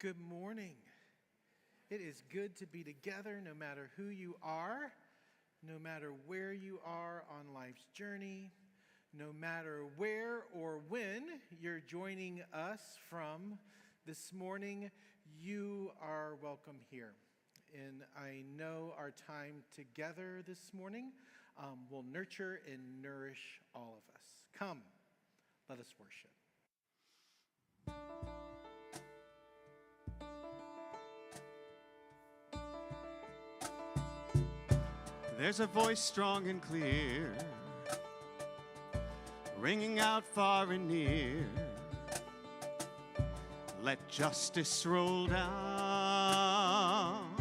Good morning. It is good to be together no matter who you are, no matter where you are on life's journey, no matter where or when you're joining us from this morning, you are welcome here. And I know our time together this morning will nurture and nourish all of us. Come, let us worship. There's a voice strong and clear, ringing out far and near. Let justice roll down,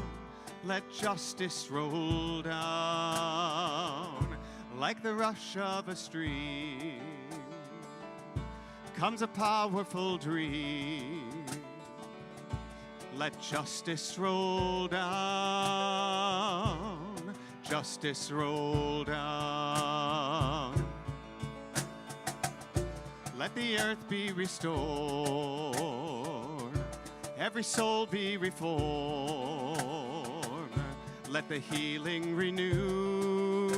let justice roll down. Like the rush of a stream comes a powerful dream. Let justice roll down, justice roll down. Let the earth be restored, every soul be reformed. Let the healing renew,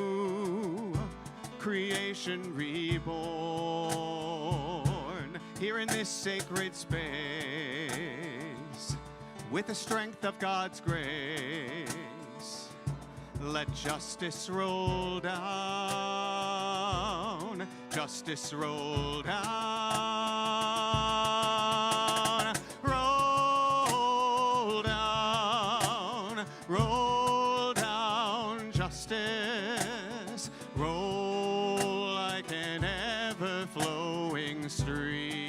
creation reborn. Here in this sacred space, with the strength of God's grace, let justice roll down, justice roll down, roll down, roll down, justice, roll like an ever-flowing stream.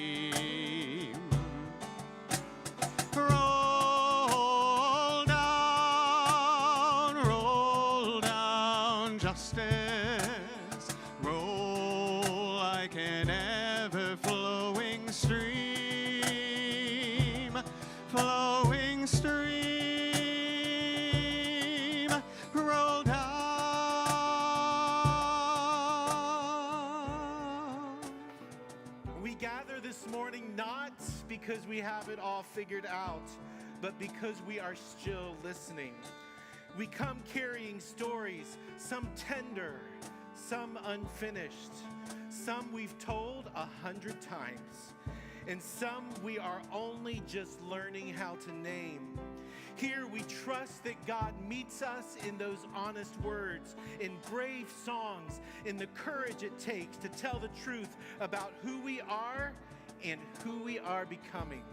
Justice, roll like an ever-flowing stream, flowing stream, roll down. We gather this morning not because we have it all figured out, but because we are still listening. We come carrying stories, some tender, some unfinished, some we've told 100 times, and some we are only just learning how to name. Here we trust that God meets us in those honest words, in brave songs, in the courage it takes to tell the truth about who we are and who we are becoming.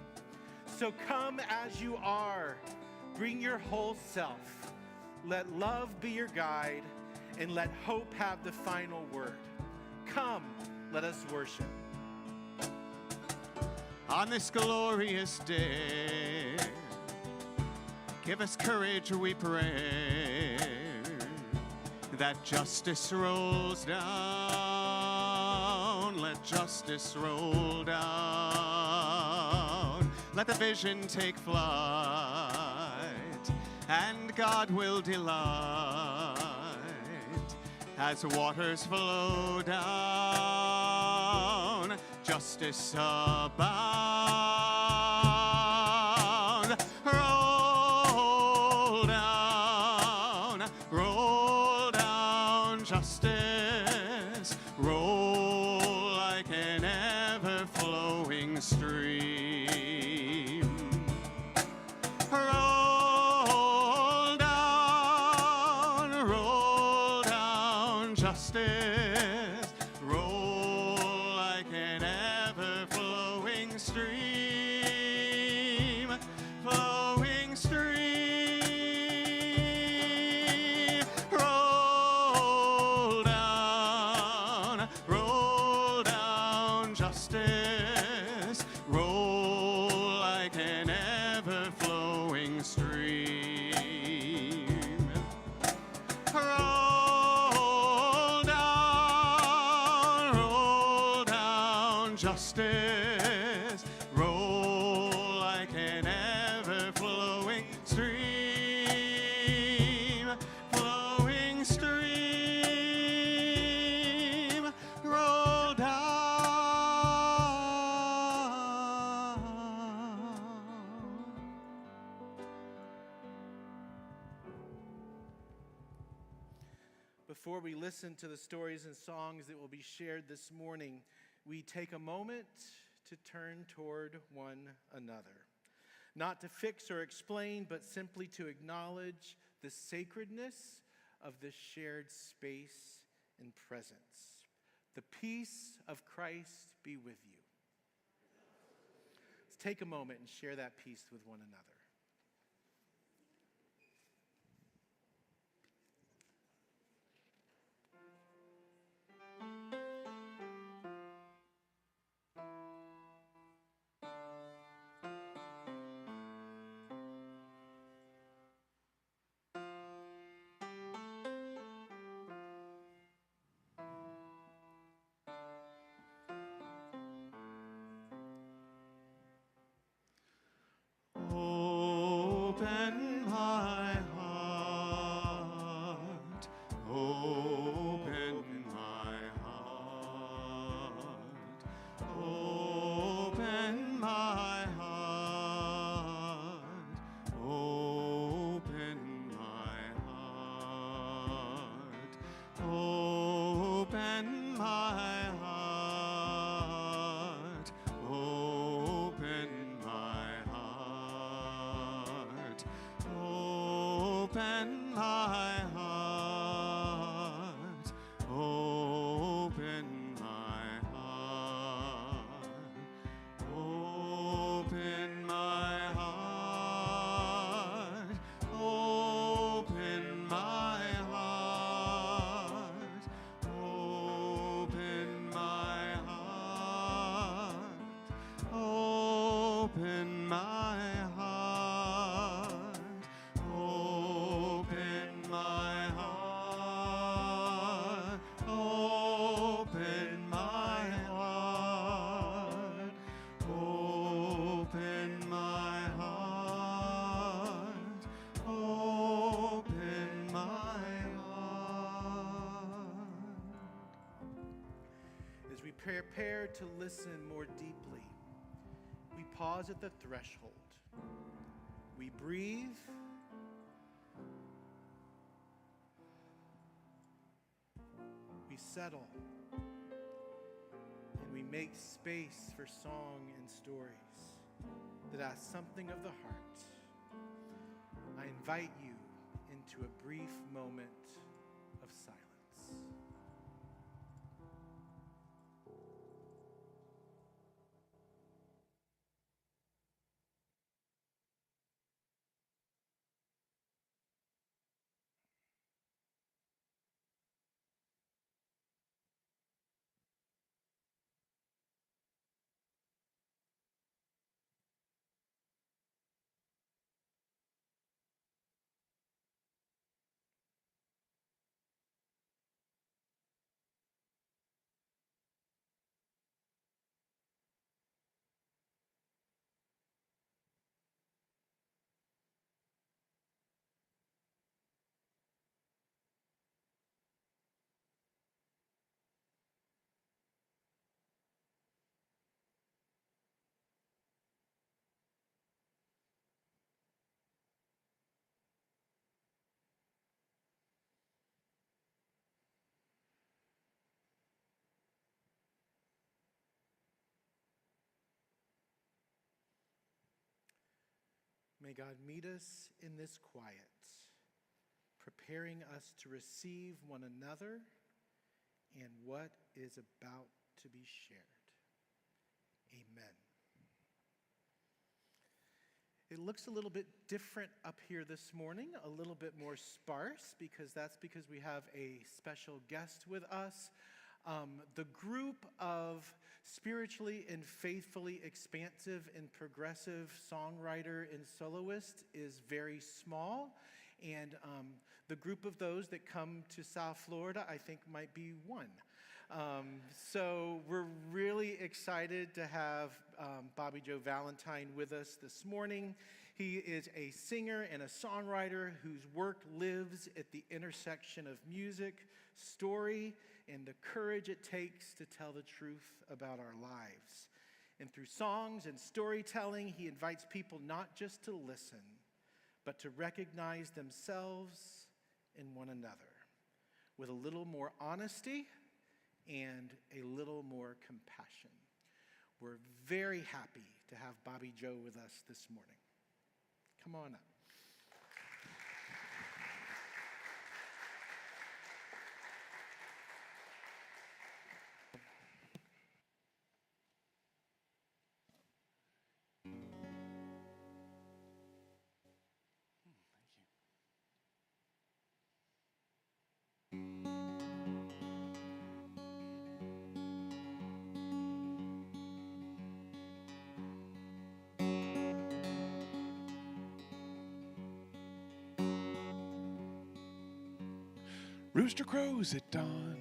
So come as you are, bring your whole self. Let love be your guide, and let hope have the final word. Come, let us worship. On this glorious day, give us courage, we pray, that justice rolls down, let justice roll down. Let the vision take flight, and God will delight as waters flow down, justice abound. Roll down, justice, roll like an ever-flowing stream. Justice, roll like an ever-flowing stream, flowing stream. Roll down, justice, roll like an ever-flowing stream. Justice, roll like an ever-flowing stream, flowing stream, roll down. before we listen to the stories and songs that will be shared this morning, we take a moment to turn toward one another. Not to fix or explain, but simply to acknowledge the sacredness of this shared space and presence. The peace of Christ be with you. Let's take a moment and share that peace with one another. Open my heart, open my heart, open my heart, open my heart, open my heart, open my heart, open my heart, open my heart, open my heart, open my heart, open my heart, open my heart, open my heart, open my heart, open my heart, open my heart. As we prepare to listen more deeply, we pause at the threshold. We breathe. We settle. And we make space for song and stories that ask something of the heart. I invite you into a brief moment of silence. May God meet us in this quiet, preparing us to receive one another and what is about to be shared. Amen. It looks a little bit different up here this morning, a little bit more sparse, because we have a special guest with us. The group of spiritually and faithfully expansive and progressive songwriter and soloist is very small, and the group of those that come to South Florida, I think, might be one. So we're really excited to have Bobby Joe Valentine with us this morning. He is a singer and a songwriter whose work lives at the intersection of music, story, and the courage it takes to tell the truth about our lives. And through songs and storytelling, he invites people not just to listen, but to recognize themselves in one another. with a little more honesty and a little more compassion. We're very happy to have Bobby Joe with us this morning. Come on up. Rooster crows at dawn,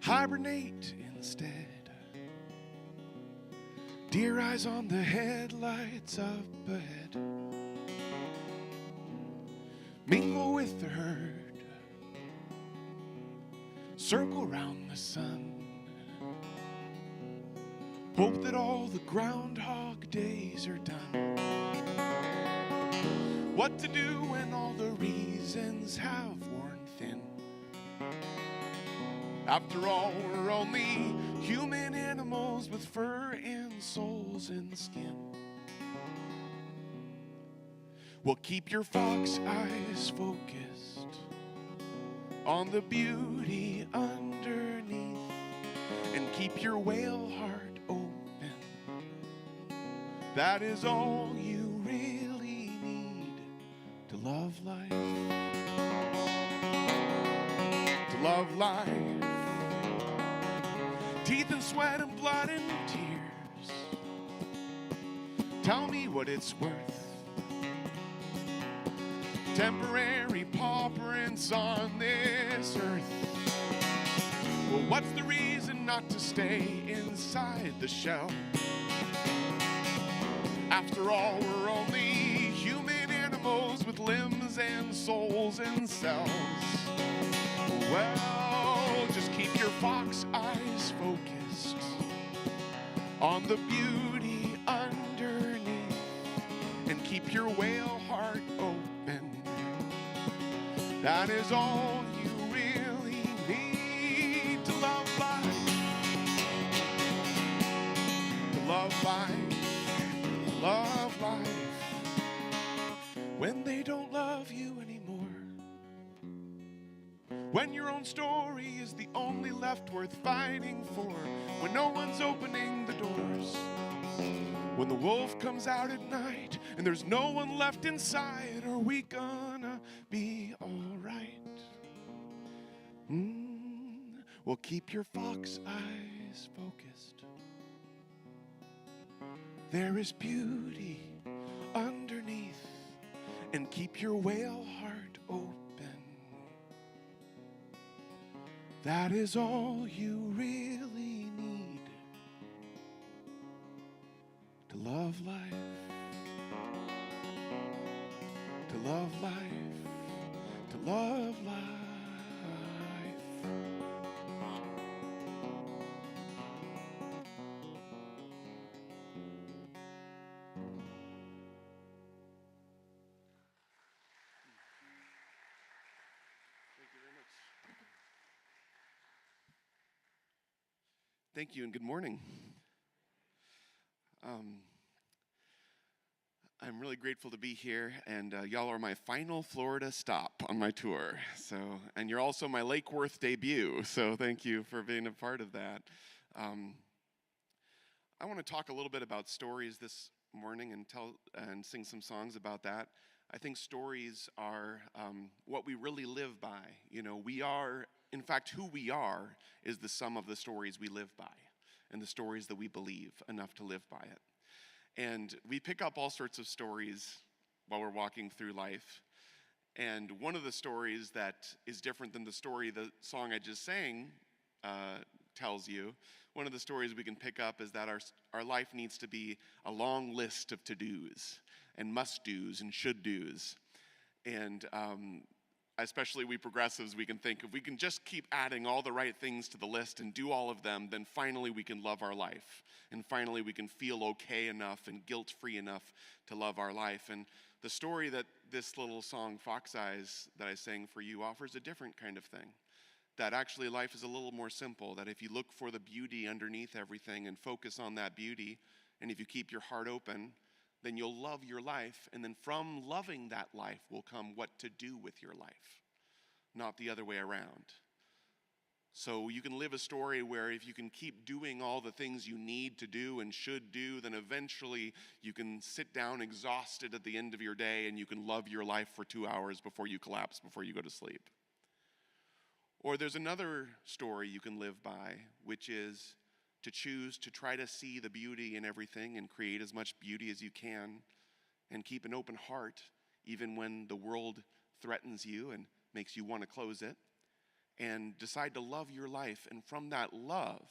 hibernate instead. Deer eyes on the headlights up ahead, mingle with the herd, circle round the sun, hope that all the groundhog days are done. What to do when all the reasons have worn thin? After all, we're only human animals with fur and souls and skin. Well, keep your fox eyes focused on the beauty underneath, and keep your whale heart open. That is all you really need to love life. To love life. Teeth and sweat and blood and tears. Tell me what it's worth. Temporary pauperance on this earth. Well, what's the reason not to stay inside the shell? After all, we're only human animals with limbs and souls and cells. Well, just keep your fox eyes focused on the beauty underneath, and keep your whale heart open. That is all you really need to love life. To love life. To love life. When they don't love you anymore. When your own story is the only left worth fighting for. When no one's opening the doors. When the wolf comes out at night and there's no one left inside, are we gonna be alright? Well, keep your fox eyes focused. There is beauty underneath, and keep your whale heart open. That is all you really need to love life. To love life. To love life. Thank you and good morning. I'm really grateful to be here, and y'all are my final Florida stop on my tour. And you're also my Lake Worth debut, so thank you for being a part of that. I want to talk a little bit about stories this morning and sing some songs about that. I think stories are what we really live by. You know, we are, in fact, who we are is the sum of the stories we live by and the stories that we believe enough to live by it. And we pick up all sorts of stories while we're walking through life. And one of the stories that is different than the story the song I just sang tells you, one of the stories we can pick up is that our life needs to be a long list of to-dos and must-dos and should-dos. And especially we progressives, we can think if we can just keep adding all the right things to the list and do all of them, then finally we can love our life. And finally we can feel okay enough and guilt-free enough to love our life. And the story that this little song, Fox Eyes, that I sang for you offers a different kind of thing. That actually life is a little more simple, that if you look for the beauty underneath everything and focus on that beauty, and if you keep your heart open, then you'll love your life, and then from loving that life will come what to do with your life, not the other way around. So you can live a story where if you can keep doing all the things you need to do and should do, then eventually you can sit down exhausted at the end of your day and you can love your life for 2 hours before you collapse, before you go to sleep. Or there's another story you can live by, which is to choose to try to see the beauty in everything and create as much beauty as you can and keep an open heart even when the world threatens you and makes you want to close it, and decide to love your life. And from that love,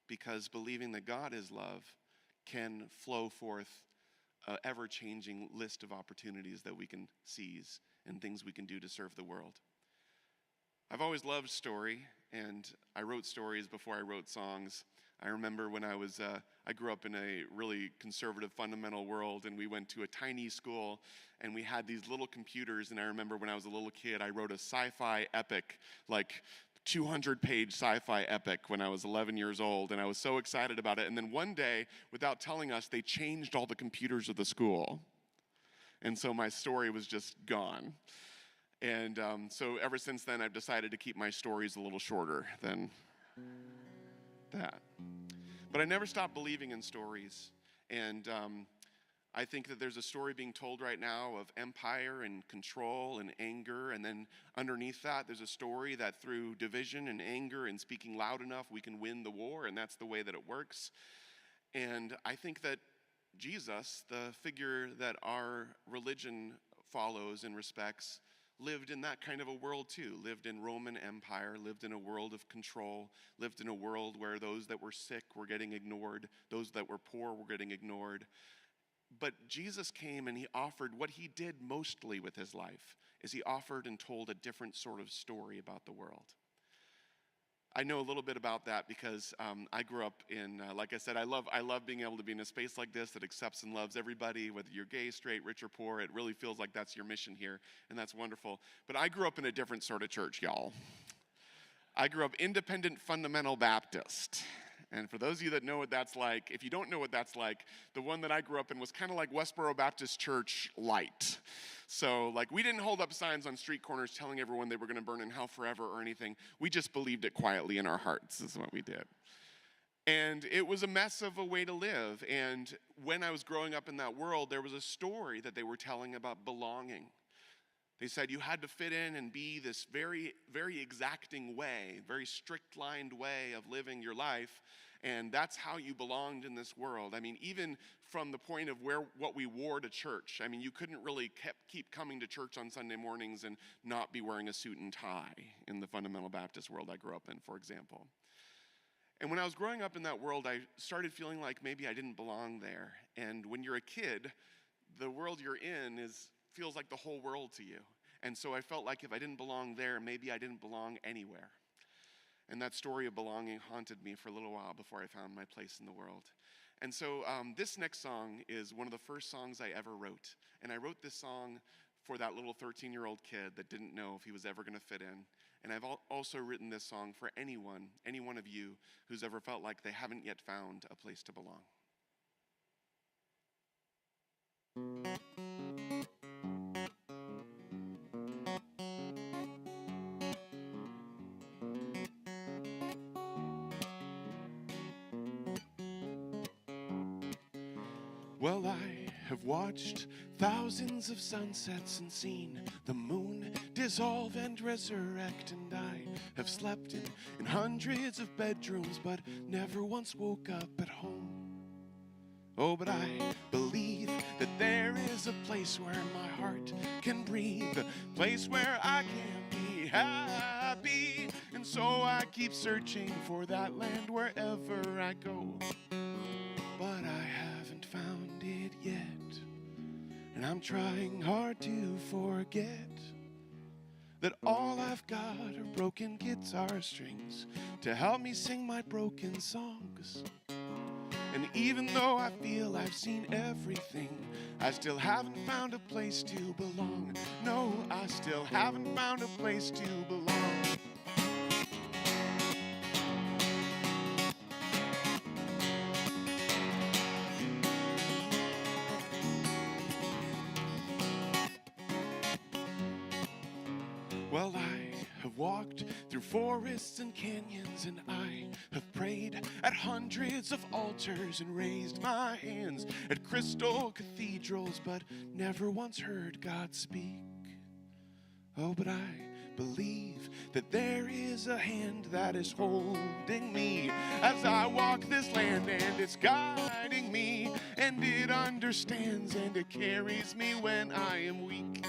because believing that God is love, can flow forth an ever-changing list of opportunities that we can seize and things we can do to serve the world. I've always loved story, and I wrote stories before I wrote songs. I remember when I grew up in a really conservative fundamental world, and we went to a tiny school, and we had these little computers, and I remember when I was a little kid, I wrote a sci-fi epic, like 200-page sci-fi epic when I was 11 years old, and I was so excited about it. And then one day, without telling us, they changed all the computers of the school. And so my story was just gone. And so ever since then, I've decided to keep my stories a little shorter than that. But I never stopped believing in stories. And I think that there's a story being told right now of empire and control and anger. And then underneath that, there's a story that through division and anger and speaking loud enough, we can win the war. And that's the way that it works. And I think that Jesus, the figure that our religion follows and respects, lived in that kind of a world too, lived in Roman Empire, lived in a world of control, lived in a world where those that were sick were getting ignored, those that were poor were getting ignored. But Jesus came and he offered what he did mostly with his life, is he offered and told a different sort of story about the world. I know a little bit about that because I grew up in, like I said, I love being able to be in a space like this that accepts and loves everybody, whether you're gay, straight, rich, or poor. It really feels like that's your mission here, and that's wonderful. But I grew up in a different sort of church, y'all. I grew up independent fundamental Baptist. And for those of you that know what that's like, if you don't know what that's like, the one that I grew up in was kind of like Westboro Baptist Church light. So like we didn't hold up signs on street corners telling everyone they were going to burn in hell forever or anything. We just believed it quietly in our hearts is what we did. And it was a mess of a way to live. And when I was growing up in that world, there was a story that they were telling about belonging. They said you had to fit in and be this very, very exacting way, very strict-lined way of living your life, and that's how you belonged in this world. I mean, even from the point of what we wore to church, I mean, you couldn't really keep coming to church on Sunday mornings and not be wearing a suit and tie in the fundamental Baptist world I grew up in, for example. And when I was growing up in that world, I started feeling like maybe I didn't belong there. And when you're a kid, the world you're in feels like the whole world to you. And so I felt like if I didn't belong there, maybe I didn't belong anywhere. And that story of belonging haunted me for a little while before I found my place in the world. And so this next song is one of the first songs I ever wrote. And I wrote this song for that little 13-year-old kid that didn't know if he was ever going to fit in. And I've also written this song for any one of you who's ever felt like they haven't yet found a place to belong. Well, I have watched thousands of sunsets and seen the moon dissolve and resurrect, and I have slept in hundreds of bedrooms, but never once woke up at home. Oh, but I believe that there is a place where my heart can breathe, a place where I can be happy, and so I keep searching for that land wherever I go. But I haven't found it yet, and I'm trying hard to forget that all I've got are broken guitar strings to help me sing my broken songs. And even though I feel I've seen everything, I still haven't found a place to belong. No, I still haven't found a place to belong. Well, I have walked through forests and canyons, and I have prayed at hundreds of altars and raised my hands at crystal cathedrals, but never once heard God speak. Oh, but I believe that there is a hand that is holding me as I walk this land, and it's guiding me, and it understands, and it carries me when I am weak.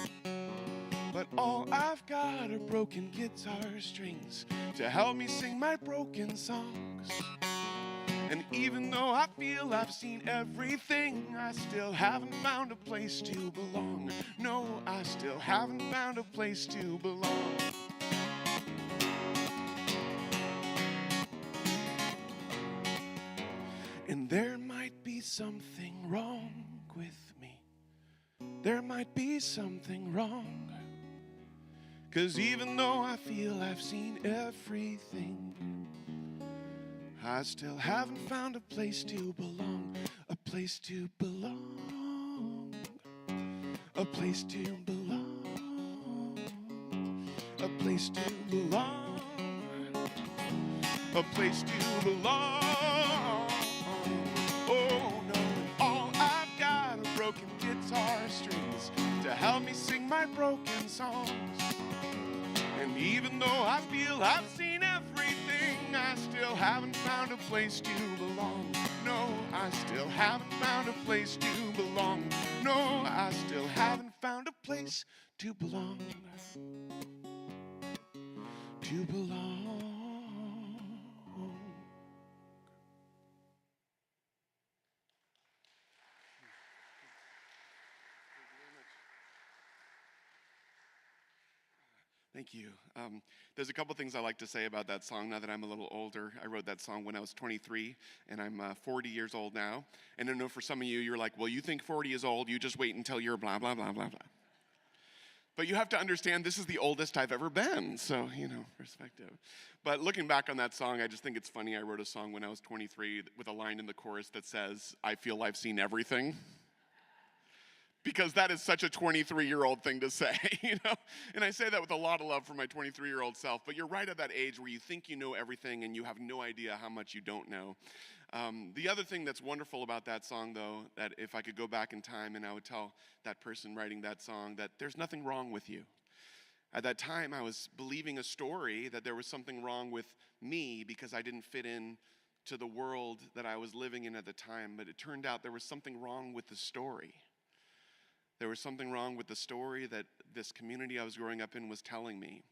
But all I've got are broken guitar strings to help me sing my broken songs. And even though I feel I've seen everything, I still haven't found a place to belong. No, I still haven't found a place to belong. And there might be something wrong with me. There might be something wrong. 'Cause even though I feel I've seen everything, I still haven't found a place to belong. A place to belong. A place to belong. A place to belong. A place to belong. Oh no, all I've got are broken guitar strings to help me sing my broken songs. And even though I feel I've seen everything, I still haven't found a place to belong. No, I still haven't found a place to belong. No, I still haven't found a place to belong. To belong. Thank you. There's a couple things I like to say about that song now that I'm a little older. I wrote that song when I was 23, and I'm 40 years old now. And I know for some of you, you're like, well, you think 40 is old, you just wait until you're blah, blah, blah, blah, blah. But you have to understand this is the oldest I've ever been, so, perspective. But looking back on that song, I just think it's funny. I wrote a song when I was 23 with a line in the chorus that says, I feel I've seen everything. Because that is such a 23-year-old thing to say, And I say that with a lot of love for my 23-year-old self, but you're right at that age where you think you know everything and you have no idea how much you don't know. The other thing that's wonderful about that song, though, that if I could go back in time and I would tell that person writing that song that there's nothing wrong with you. At that time, I was believing a story that there was something wrong with me because I didn't fit in to the world that I was living in at the time, but it turned out there was something wrong with the story. There was something wrong with the story that this community I was growing up in was telling me.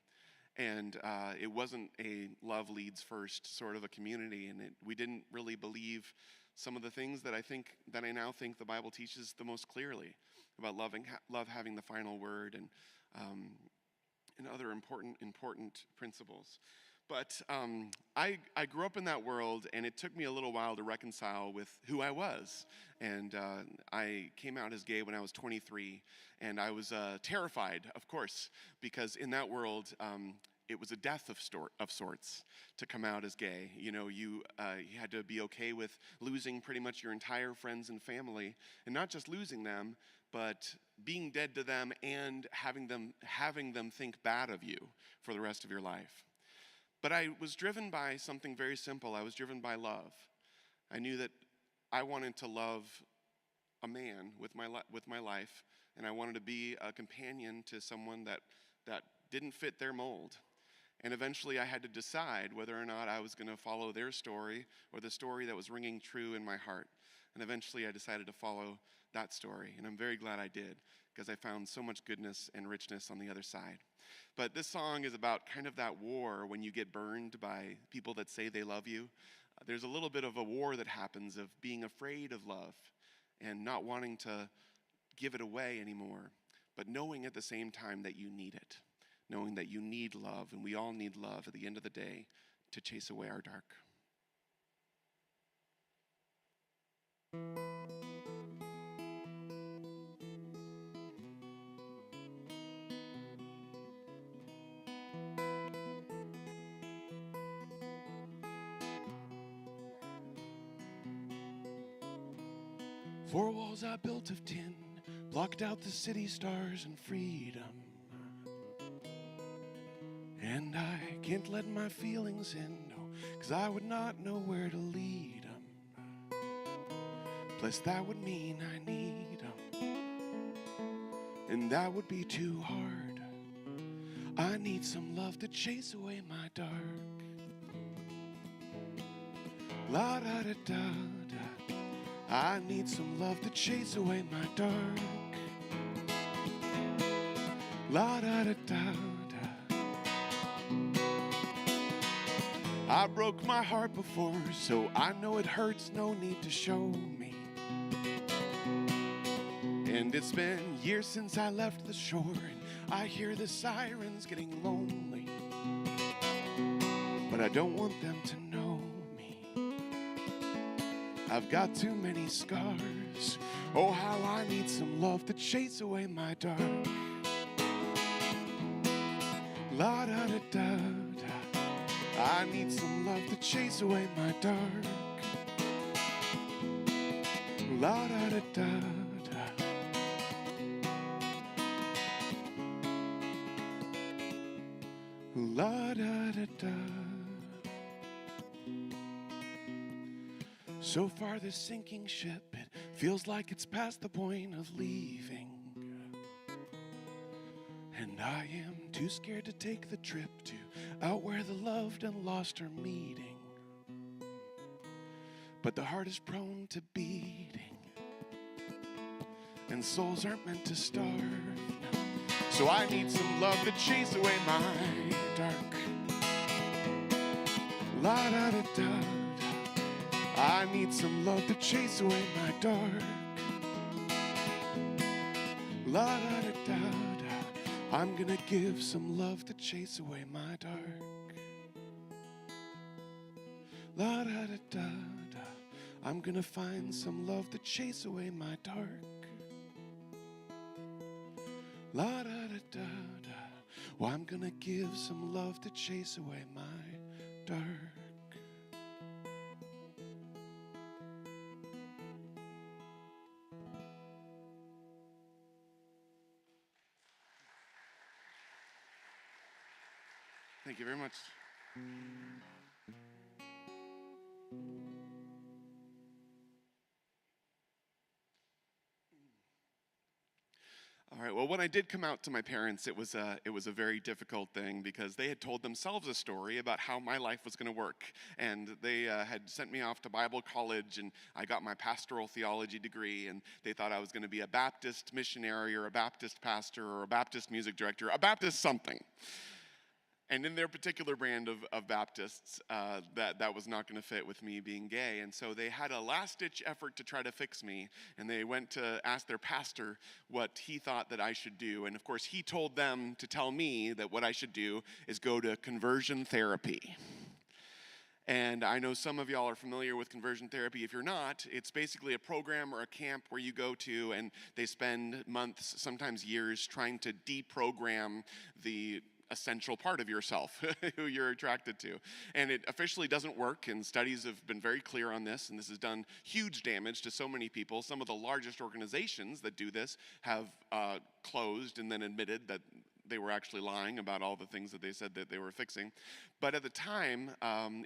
And it wasn't a love leads first sort of a community, and we didn't really believe some of the things that I now think the Bible teaches the most clearly about love having the final word, and other important principles. But I grew up in that world, and it took me a little while to reconcile with who I was. And I came out as gay when I was 23, and I was terrified, of course, because in that world, it was a death of sorts to come out as gay. You had to be okay with losing pretty much your entire friends and family, and not just losing them, but being dead to them and having them think bad of you for the rest of your life. But I was driven by something very simple. I was driven by love. I knew that I wanted to love a man with my life, and I wanted to be a companion to someone that didn't fit their mold. And eventually I had to decide whether or not I was going to follow their story or the story that was ringing true in my heart. And eventually I decided to follow that story, and I'm very glad I did, because I found so much goodness and richness on the other side. But this song is about kind of that war when you get burned by people that say they love you. There's a little bit of a war that happens of being afraid of love and not wanting to give it away anymore, but knowing at the same time that you need it. knowing that you need love, and we all need love at the end of the day to chase away our dark. Four walls I built of tin blocked out the city stars and freedom. And I can't let my feelings in, no, 'cause I would not know where to lead them. Plus that would mean I need them, and that would be too hard. I need some love to chase away my dark. La da da da da. I need some love to chase away my dark. La da da da da. I broke my heart before, so I know it hurts, no need to show me. And it's been years since I left the shore, and I hear the sirens getting lonely. But I don't want them to know me. I've got too many scars. Oh, how I need some love to chase away my dark. La da da da da. I need some love to chase away my dark. La da da da da. La da da da. So far this sinking ship, it feels like it's past the point of leaving. And I am too scared to take the trip to out where the loved and lost are meeting. But the heart is prone to beating, and souls aren't meant to starve. So I need some love to chase away my dark. La da da da. I need some love to chase away my dark. La da da da da. I'm gonna give some love to chase away my dark. La da da da da. I'm gonna find some love to chase away my dark. La da da da da. Well, I'm gonna give some love to chase away my dark. Thank you very much. All right, well, when I did come out to my parents, it was a very difficult thing because they had told themselves a story about how my life was going to work. And they had sent me off to Bible college, and I got my pastoral theology degree, and they thought I was going to be a Baptist missionary or a Baptist pastor or a Baptist music director, a Baptist something. And in their particular brand of Baptists, that was not going to fit with me being gay. And so they had a last-ditch effort to try to fix me. And they went to ask their pastor what he thought that I should do. And of course, he told them to tell me that what I should do is go to conversion therapy. And I know some of y'all are familiar with conversion therapy. If you're not, it's basically a program or a camp where you go to and they spend months, sometimes years, trying to deprogram the essential part of yourself who you're attracted to. And it officially doesn't work, and studies have been very clear on this, and this has done huge damage to so many people. Some of the largest organizations that do this have closed and then admitted that they were actually lying about all the things that they said that they were fixing. But at the time,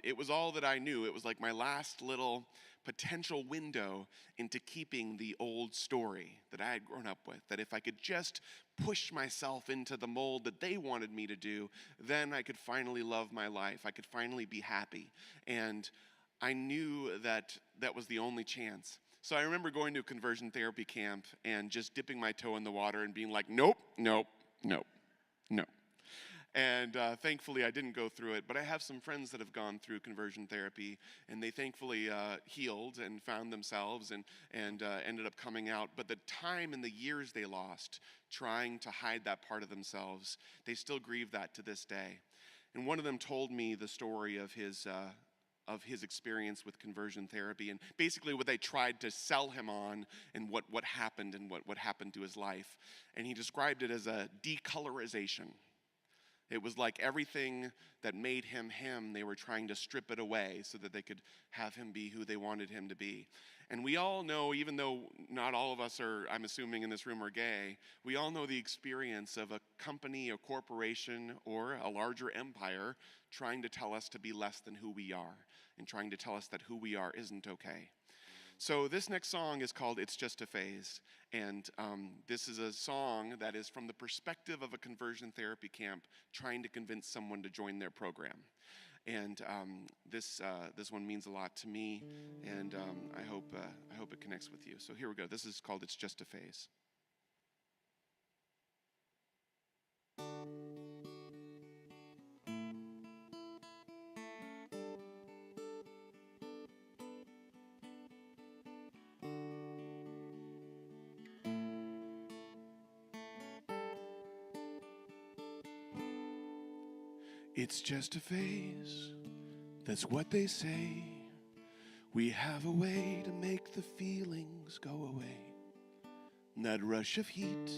it was all that I knew. It was like my last little potential window into keeping the old story that I had grown up with, that if I could just push myself into the mold that they wanted me to do, then I could finally love my life. I could finally be happy. And I knew that that was the only chance. So I remember going to a conversion therapy camp and just dipping my toe in the water and being like, nope, nope, nope, nope. And thankfully, I didn't go through it. But I have some friends that have gone through conversion therapy, and they thankfully healed and found themselves and ended up coming out. But the time and the years they lost trying to hide that part of themselves, they still grieve that to this day. And one of them told me the story of his experience with conversion therapy and basically what they tried to sell him on and what happened and what happened to his life. And he described it as a decolorization. It was like everything that made him him, they were trying to strip it away so that they could have him be who they wanted him to be. And we all know, even though not all of us are, I'm assuming in this room, are gay, we all know the experience of a company, a corporation, or a larger empire trying to tell us to be less than who we are and trying to tell us that who we are isn't okay. So this next song is called It's Just a Phase, and this is a song that is from the perspective of a conversion therapy camp trying to convince someone to join their program. And this one means a lot to me, and I hope it connects with you. So here we go. This is called It's Just a Phase. It's just a phase, that's what they say. We have a way to make the feelings go away. That rush of heat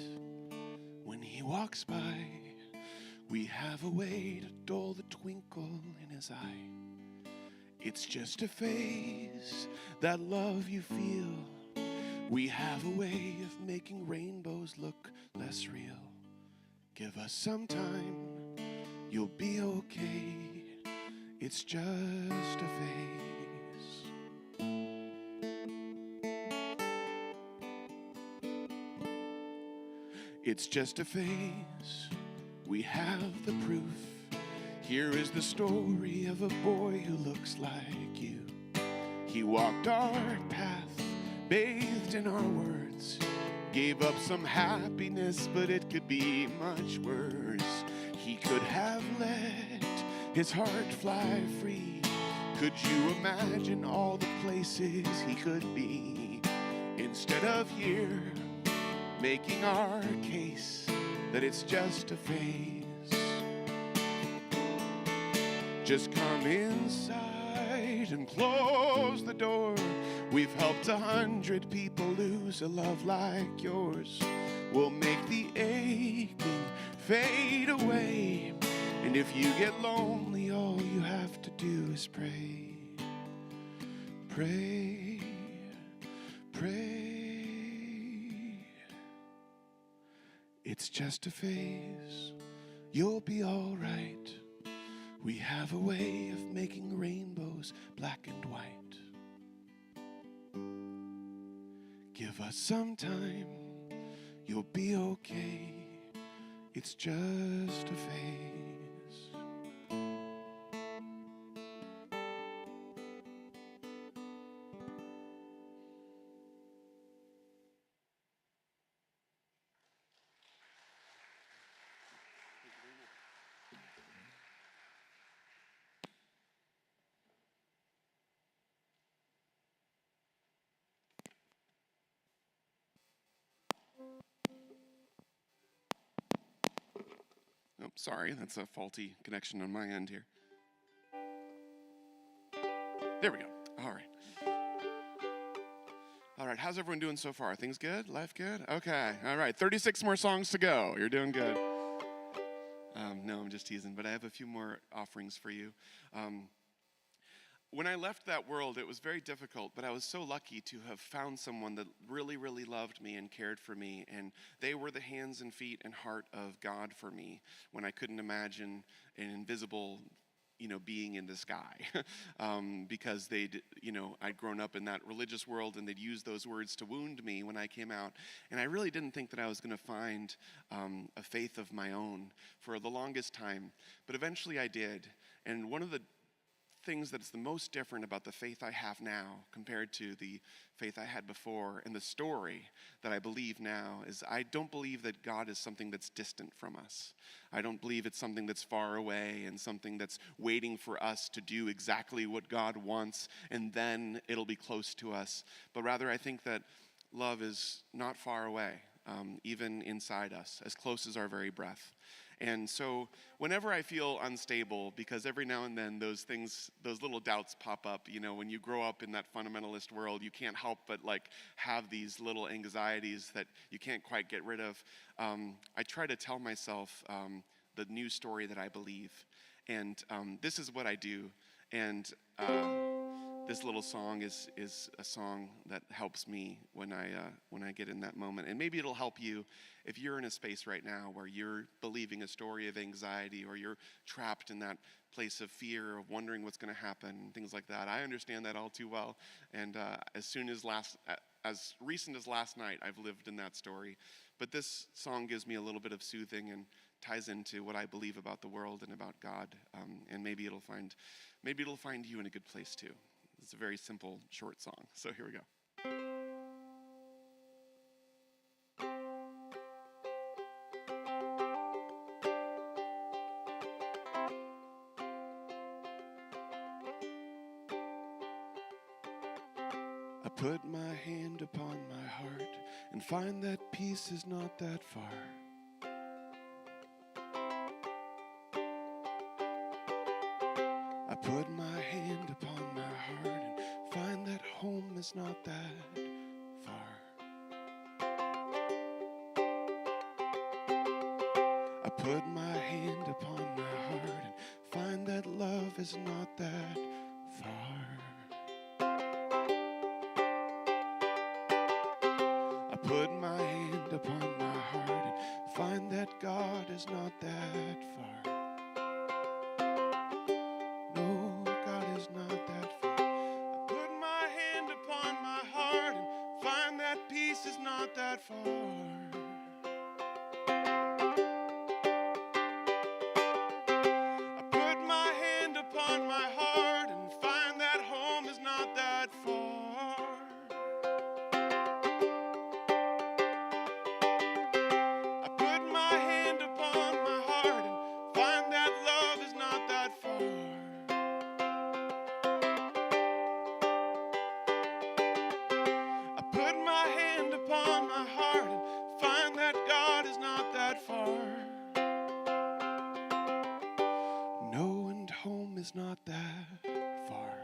when he walks by. We have a way to dull the twinkle in his eye. It's just a phase, that love you feel. We have a way of making rainbows look less real. Give us some time, you'll be okay. It's just a phase. It's just a phase. We have the proof. Here is the story of a boy who looks like you. He walked our path, bathed in our words. Gave up some happiness, but it could be much worse. He could have let his heart fly free. Could you imagine all the places he could be? Instead of here, making our case that it's just a phase. Just come inside and close the door. We've helped 100 people lose a love like yours. We'll make the aching fade away. And if you get lonely, all you have to do is pray. Pray, pray. It's just a phase. You'll be all right. We have a way of making rainbows black and white. Give us some time, you'll be okay. It's just a phase. Oh, sorry, that's a faulty connection on my end here. There we go. All right. All right, how's everyone doing so far? Things good? Life good? Okay, all right, 36 more songs to go. You're doing good. No, I'm just teasing, but I have a few more offerings for you. When I left that world, it was very difficult, but I was so lucky to have found someone that really, really loved me and cared for me, and they were the hands and feet and heart of God for me when I couldn't imagine an invisible, being in the sky, because I'd grown up in that religious world, and they'd use those words to wound me when I came out, and I really didn't think that I was going to find a faith of my own for the longest time, but eventually I did, and one of the things that's the most different about the faith I have now compared to the faith I had before, and the story that I believe now, is I don't believe that God is something that's distant from us. I don't believe it's something that's far away and something that's waiting for us to do exactly what God wants, and then it'll be close to us. But rather, I think that love is not far away, even inside us, as close as our very breath. And so whenever I feel unstable, because every now and then those things, those little doubts pop up, you know, when you grow up in that fundamentalist world, you can't help but like have these little anxieties that you can't quite get rid of. I try to tell myself the new story that I believe. And this is what I do. And this little song is a song that helps me when I get in that moment. And maybe it'll help you if you're in a space right now where you're believing a story of anxiety, or you're trapped in that place of fear, of wondering what's going to happen, and things like that. I understand that all too well. And as recent as last night, I've lived in that story. But this song gives me a little bit of soothing and ties into what I believe about the world and about God. And maybe it'll find you in a good place too. It's a very simple, short song. So here we go. I put my hand upon my heart and find that peace is not that far. I put my hand upon my heart and find that home is not that far. I put my hand upon my heart and find that love is not that far. I put my hand upon my heart and find that God is not that far. No, God is not that far. I put my hand upon my heart and find that peace is not that far. I put my hand upon my heart and find that home is not that far. I put my hand upon my heart and find that love is not that far. I put my hand upon my heart and find that God is not that far. No, and home is not that far.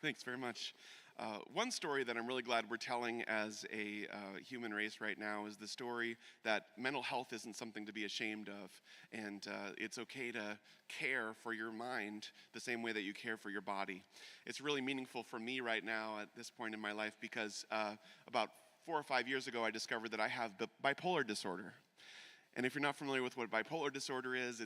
Thanks very much. One story that I'm really glad we're telling as a human race right now is the story that mental health isn't something to be ashamed of, and it's okay to care for your mind the same way that you care for your body. It's really meaningful for me right now at this point in my life because about 4 or 5 years ago I discovered that I have bipolar disorder. And if you're not familiar with what bipolar disorder is,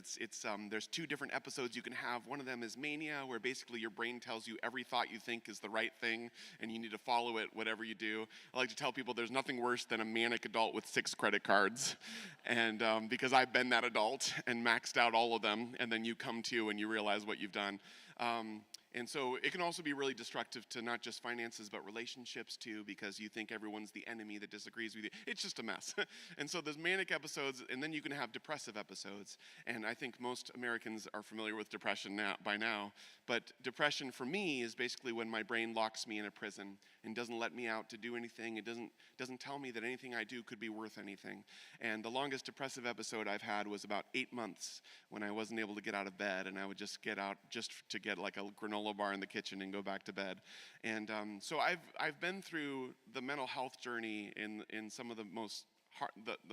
there's 2 different episodes you can have. One of them is mania, where basically your brain tells you every thought you think is the right thing, and you need to follow it, whatever you do. I like to tell people there's nothing worse than a manic adult with 6 credit cards. And because I've been that adult and maxed out all of them, and then you come to and you realize what you've done. And so it can also be really destructive to not just finances, but relationships too, because you think everyone's the enemy that disagrees with you. It's just a mess. And so there's manic episodes, and then you can have depressive episodes. And I think most Americans are familiar with depression by now. But depression for me is basically when my brain locks me in a prison and doesn't let me out to do anything. It doesn't tell me that anything I do could be worth anything. And the longest depressive episode I've had was about 8 months, when I wasn't able to get out of bed, and I would just get out just to get like a granola bar in the kitchen and go back to bed. And so I've been through the mental health journey in some of the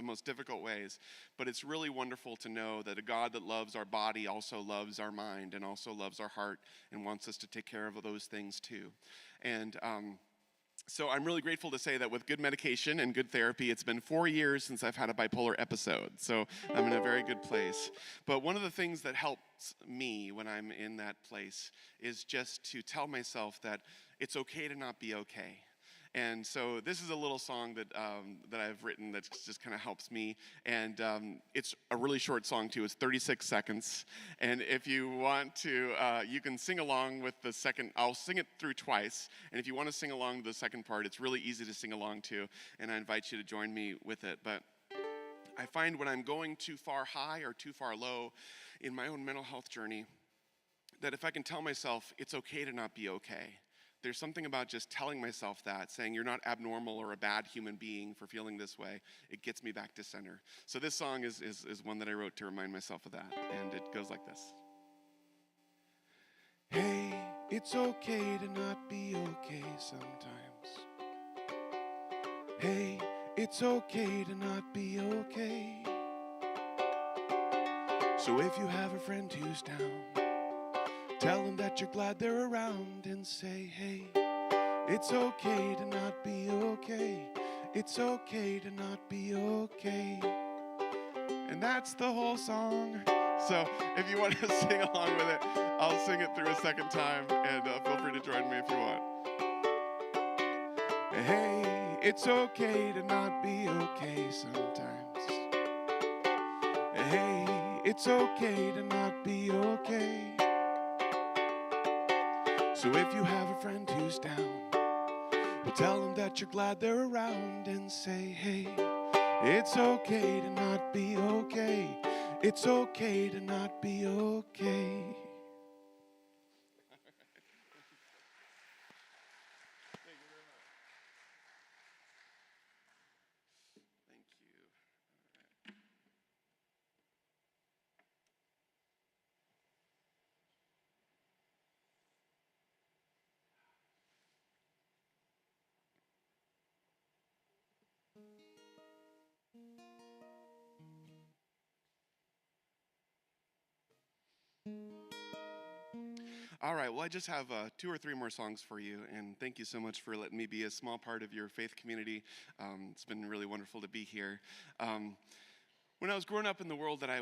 most difficult ways, but it's really wonderful to know that a God that loves our body also loves our mind and also loves our heart and wants us to take care of those things too. And so I'm really grateful to say that with good medication and good therapy, it's been 4 years since I've had a bipolar episode. So I'm in a very good place. But one of the things that helps me when I'm in that place is just to tell myself that it's okay to not be okay. And so this is a little song that that I've written that just kind of helps me. And it's a really short song too. It's 36 seconds. And if you want to, you can sing along with the second. I'll sing it through twice. And if you want to sing along the second part, it's really easy to sing along to. And I invite you to join me with it. But I find when I'm going too far high or too far low in my own mental health journey, that if I can tell myself it's okay to not be okay, there's something about just telling myself that, saying you're not abnormal or a bad human being for feeling this way, it gets me back to center. So this song is one that I wrote to remind myself of that, and it goes like this. Hey, it's okay to not be okay sometimes. Hey, it's okay to not be okay. So if you have a friend who's down, tell them that you're glad they're around and say, hey, it's okay to not be okay. It's okay to not be okay. And that's the whole song. So if you want to sing along with it, I'll sing it through a second time, and feel free to join me if you want. Hey, it's okay to not be okay sometimes. Hey, it's okay to not be okay. So if you have a friend who's down, well, tell them that you're glad they're around and say, hey, it's okay to not be okay. It's okay to not be okay. All right, well, I just have 2 or 3 more songs for you, and thank you so much for letting me be a small part of your faith community. It's been really wonderful to be here. When I was growing up in the world that I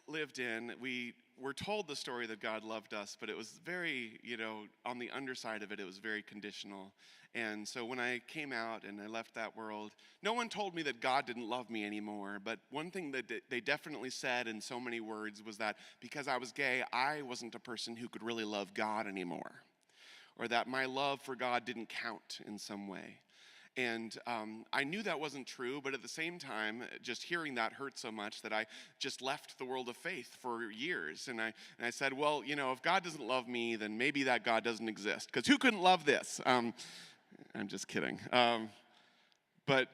lived in, we were told the story that God loved us, but it was very, on the underside of it, it was very conditional. And so when I came out and I left that world, no one told me that God didn't love me anymore. But one thing that they definitely said in so many words was that because I was gay, I wasn't a person who could really love God anymore, or that my love for God didn't count in some way. And I knew that wasn't true, but at the same time, just hearing that hurt so much that I just left the world of faith for years. And I said, well, if God doesn't love me, then maybe that God doesn't exist. Because who couldn't love this? I'm just kidding. But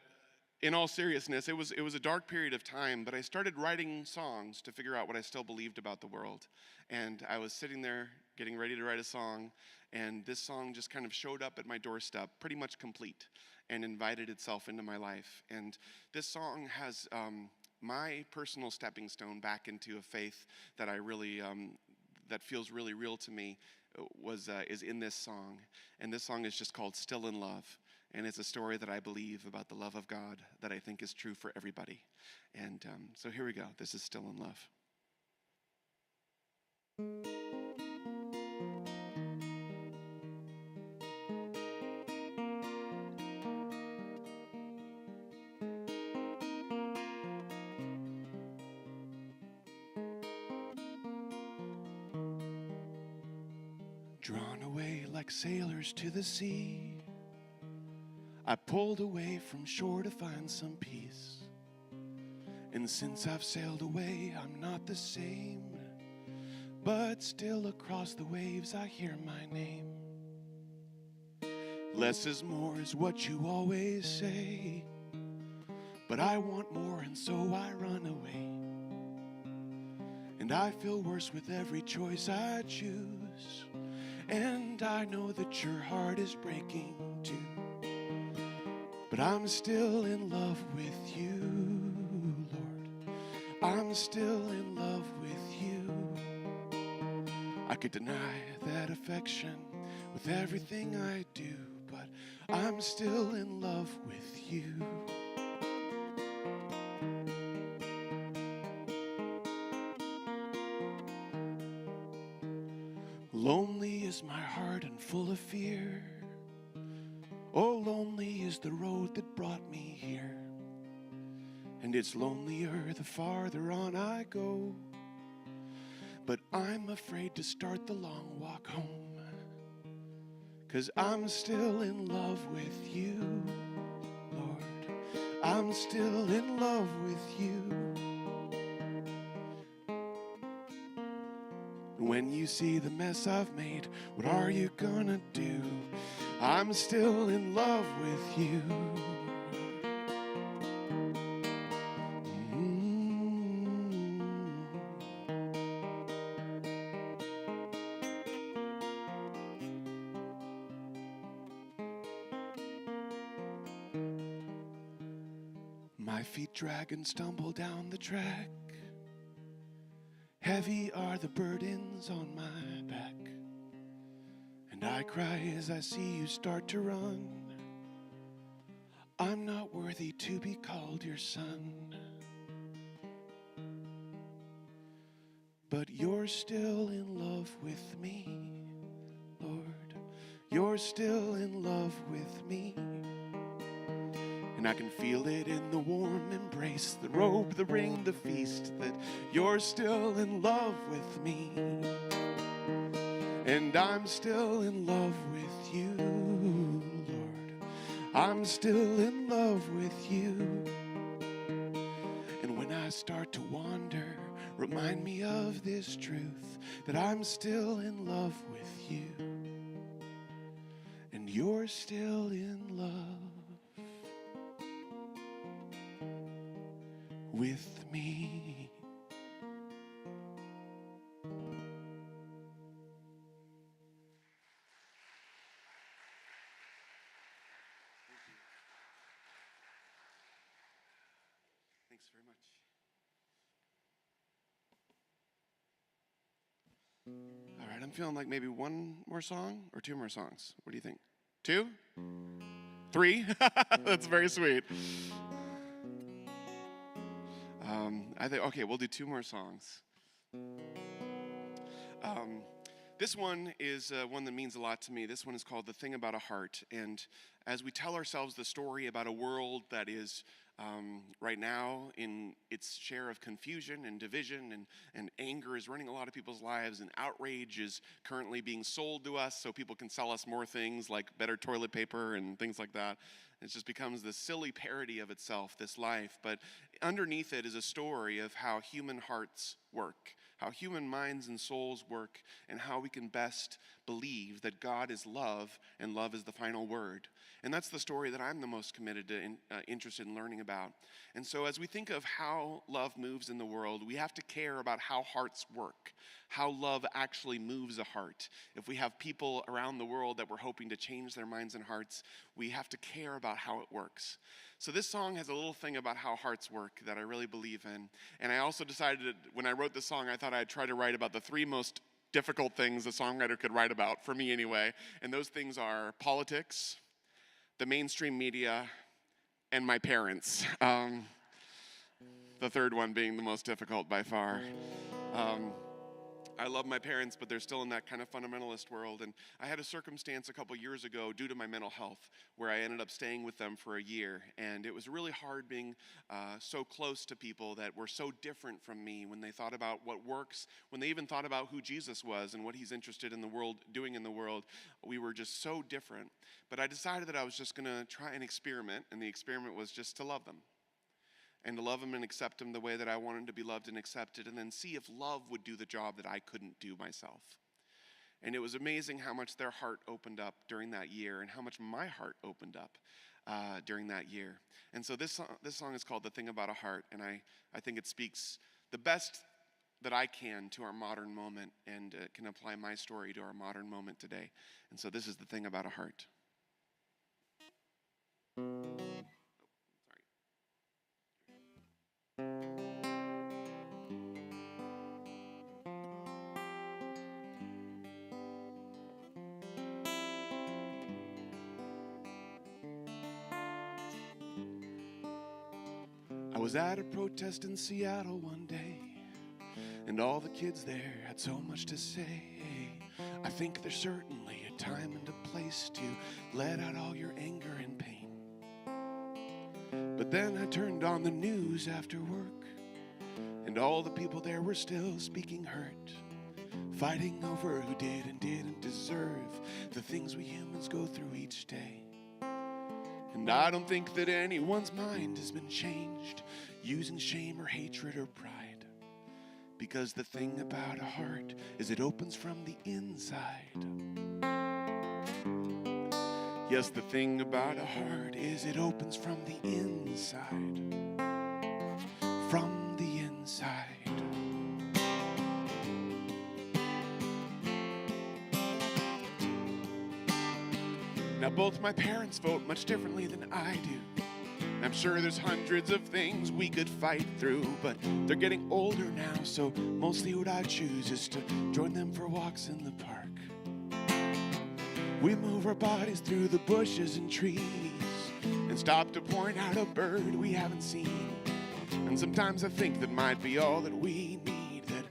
in all seriousness, it was a dark period of time, but I started writing songs to figure out what I still believed about the world. And I was sitting there getting ready to write a song, and this song just kind of showed up at my doorstep, pretty much complete, and invited itself into my life. And this song has my personal stepping stone back into a faith that I really, that feels really real to me, is in this song. And this song is just called Still in Love. And it's a story that I believe about the love of God that I think is true for everybody. And so here we go. This is Still in Love. Drawn away like sailors to the sea, I pulled away from shore to find some peace. And since I've sailed away, I'm not the same. But still across the waves I hear my name. Less is more is what you always say. But I want more, and so I run away. And I feel worse with every choice I choose. And I know that your heart is breaking too. But I'm still in love with you, Lord. I'm still in love with you. I could deny that affection with everything I do, but I'm still in love with you. Lonely is my heart and full of fear. Oh, lonely is the road that brought me here, and it's lonelier the farther on I go. But I'm afraid to start the long walk home, 'cause I'm still in love with you, Lord. I'm still in love with you. When you see the mess I've made, what are you gonna do? I'm still in love with you. My feet drag and stumble down the track. Heavy are the burdens on my back, and I cry as I see you start to run. I'm not worthy to be called your son, but you're still in love with me, Lord. You're still in love with me. And I can feel it in the warm embrace, the robe, the ring, the feast, that you're still in love with me. And I'm still in love with you, Lord. I'm still in love with you. And when I start to wander, remind me of this truth, that I'm still in love with you. And you're still in love with me. Thanks very much. All right, I'm feeling like maybe one more song or two more songs. What do you think? 2? 3? That's very sweet. I think, okay, we'll do 2 more songs. This one is one that means a lot to me. This one is called The Thing About a Heart. And as we tell ourselves the story about a world that is right now in its share of confusion and division, and anger is running a lot of people's lives, and outrage is currently being sold to us so people can sell us more things like better toilet paper and things like that. It just becomes this silly parody of itself, this life. But underneath it is a story of how human hearts work, how human minds and souls work, and how we can best believe that God is love and love is the final word. And that's the story that I'm the most committed to, interested in learning about. And so as we think of how love moves in the world, we have to care about how hearts work, how love actually moves a heart. If we have people around the world that we're hoping to change their minds and hearts, we have to care about how it works. So this song has a little thing about how hearts work that I really believe in. And I also decided that when I wrote the song, I thought I'd try to write about the 3 most difficult things a songwriter could write about, for me anyway. And those things are politics, the mainstream media, and my parents. The third one being the most difficult by far. I love my parents, but they're still in that kind of fundamentalist world. And I had a circumstance a couple years ago due to my mental health where I ended up staying with them for a year. And it was really hard being so close to people that were so different from me when they thought about what works, when they even thought about who Jesus was and what he's interested in the world, doing in the world. We were just so different. But I decided that I was just going to try an experiment, and the experiment was just to love them. And to love them and accept them the way that I wanted to be loved and accepted, and then see if love would do the job that I couldn't do myself. And it was amazing how much their heart opened up during that year, and how much my heart opened up during that year. And so this song is called The Thing About a Heart, and I think it speaks the best that I can to our modern moment, and can apply my story to our modern moment today. And so this is The Thing About a Heart. I was at a protest in Seattle one day, and all the kids there had so much to say. I think there's certainly a time and a place to let out all your anger and pain. But then I turned on the news after work, and all the people there were still speaking hurt, fighting over who did and didn't deserve the things we humans go through each day. And I don't think that anyone's mind has been changed using shame or hatred or pride, because the thing about a heart is it opens from the inside. Yes, the thing about a heart is it opens from the inside. From the inside. Now both my parents vote much differently than I do. I'm sure there's hundreds of things we could fight through, but they're getting older now, so mostly what I choose is to join them for walks in the park. We move our bodies through the bushes and trees and stop to point out a bird we haven't seen. And sometimes I think that might be all that we need, that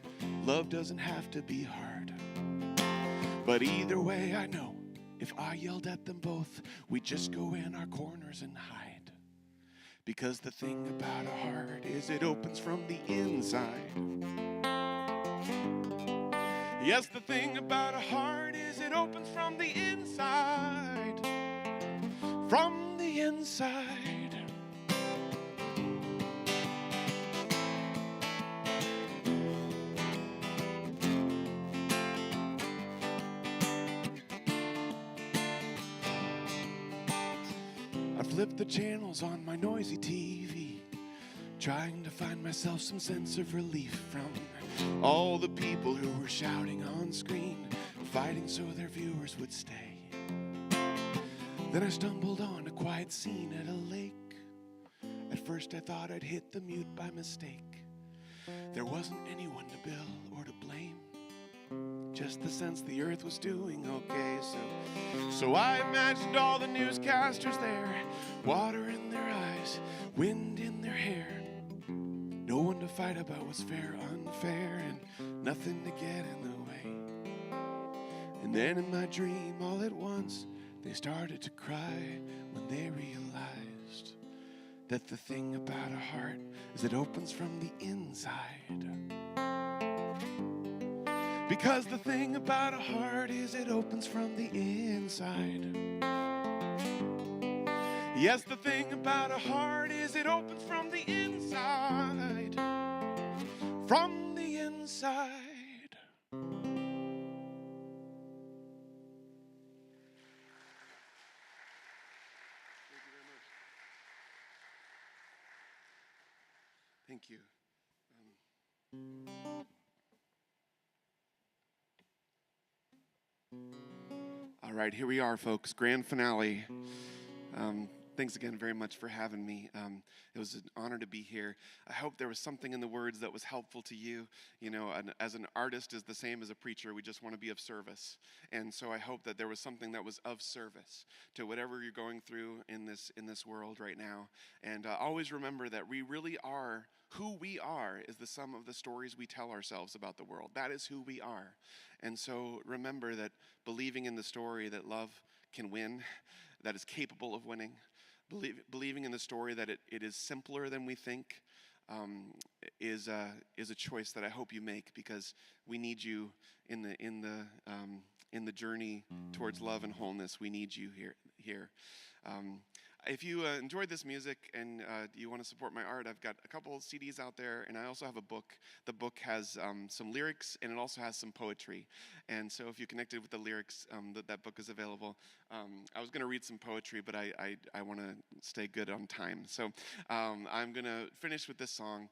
love doesn't have to be hard. But either way, I know if I yelled at them both, we'd just go in our corners and hide. Because the thing about a heart is it opens from the inside. Yes, the thing about a heart is it opens from the inside. From the inside. I flipped the channels on my noisy TV, trying to find myself some sense of relief from all the people who were shouting on screen, fighting so their viewers would stay. Then I stumbled on a quiet scene at a lake. At first I thought I'd hit the mute by mistake. There wasn't anyone to bill or to blame, just the sense the earth was doing okay. So I imagined all the newscasters there, water in their eyes, wind in their hair. No one to fight about what's fair, unfair, and nothing to get in the way. And then in my dream, all at once, they started to cry when they realized that the thing about a heart is it opens from the inside. Because the thing about a heart is it opens from the inside. Yes, the thing about a heart is it opens from the inside. From the inside. Thank you. All right, here we are, folks. Grand finale. Thanks again very much for having me. It was an honor to be here. I hope there was something in the words that was helpful to you. You know, as an artist is the same as a preacher. We just want to be of service. And so I hope that there was something that was of service to whatever you're going through in this world right now. And always remember that we really are, who we are is the sum of the stories we tell ourselves about the world. That is who we are. And so remember that believing in the story that love can win, that is capable of winning, believing in the story that it is simpler than we think, is a choice that I hope you make, because we need you in the journey towards love and wholeness. We need you here. If you enjoyed this music and you want to support my art, I've got a couple of CDs out there, and I also have a book. The book has some lyrics, and it also has some poetry. And so if you connected with the lyrics, that book is available. I was going to read some poetry, but I want to stay good on time. So I'm going to finish with this song.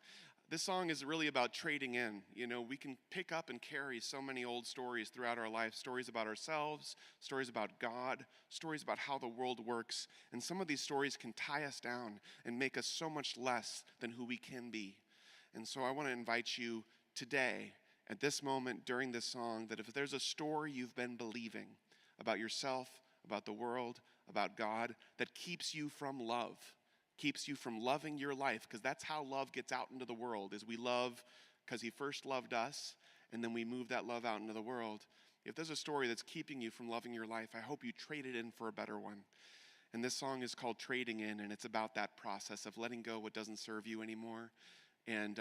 This song is really about trading in. You know, we can pick up and carry so many old stories throughout our life, stories about ourselves, stories about God, stories about how the world works. And some of these stories can tie us down and make us so much less than who we can be. And so I want to invite you today, at this moment during this song, that if there's a story you've been believing about yourself, about the world, about God, that keeps you from love, keeps you from loving your life, because that's how love gets out into the world, is we love because he first loved us, and then we move that love out into the world. if there's a story that's keeping you from loving your life, I hope you trade it in for a better one. And this song is called Trading In, and it's about that process of letting go what doesn't serve you anymore and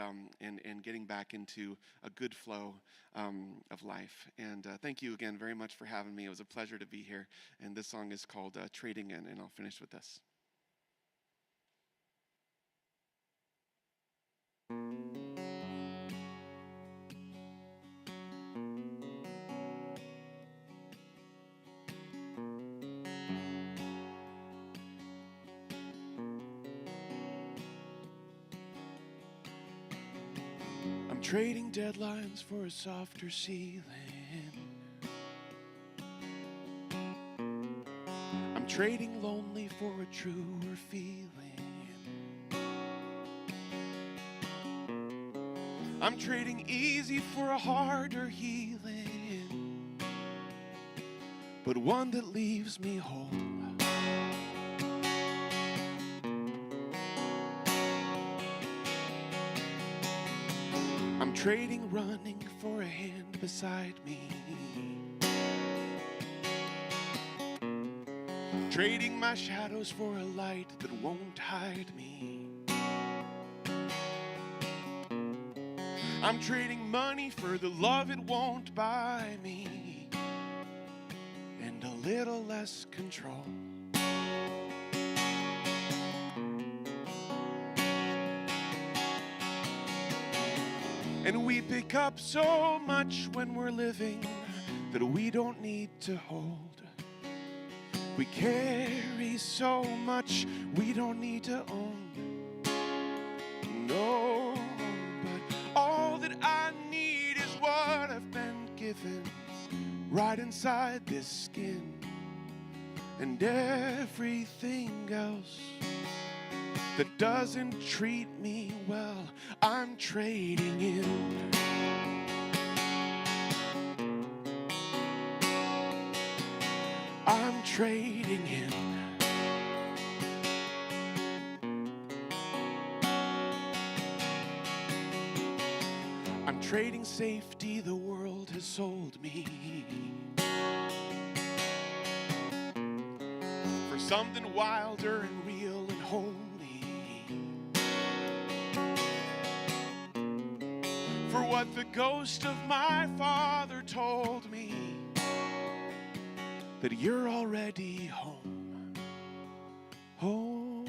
getting back into a good flow of life. And thank you again very much for having me. It was a pleasure to be here. And this song is called Trading In, and I'll finish with this. I'm trading deadlines for a softer ceiling. I'm trading lonely for a truer feeling. I'm trading easy for a harder healing, but one that leaves me whole. I'm trading running for a hand beside me. Trading my shadows for a light that won't hide me. I'm trading money for the love it won't buy me, and a little less control. And we pick up so much when we're living that we don't need to hold. We carry so much we don't need to own. No, but all that I need is what I've been given right inside this skin. And everything else that doesn't treat me well, I'm trading in. I'm trading in. I'm trading safety the world has sold me for something wilder and real and holy. For what the ghost of my father told me, that you're already home. Home.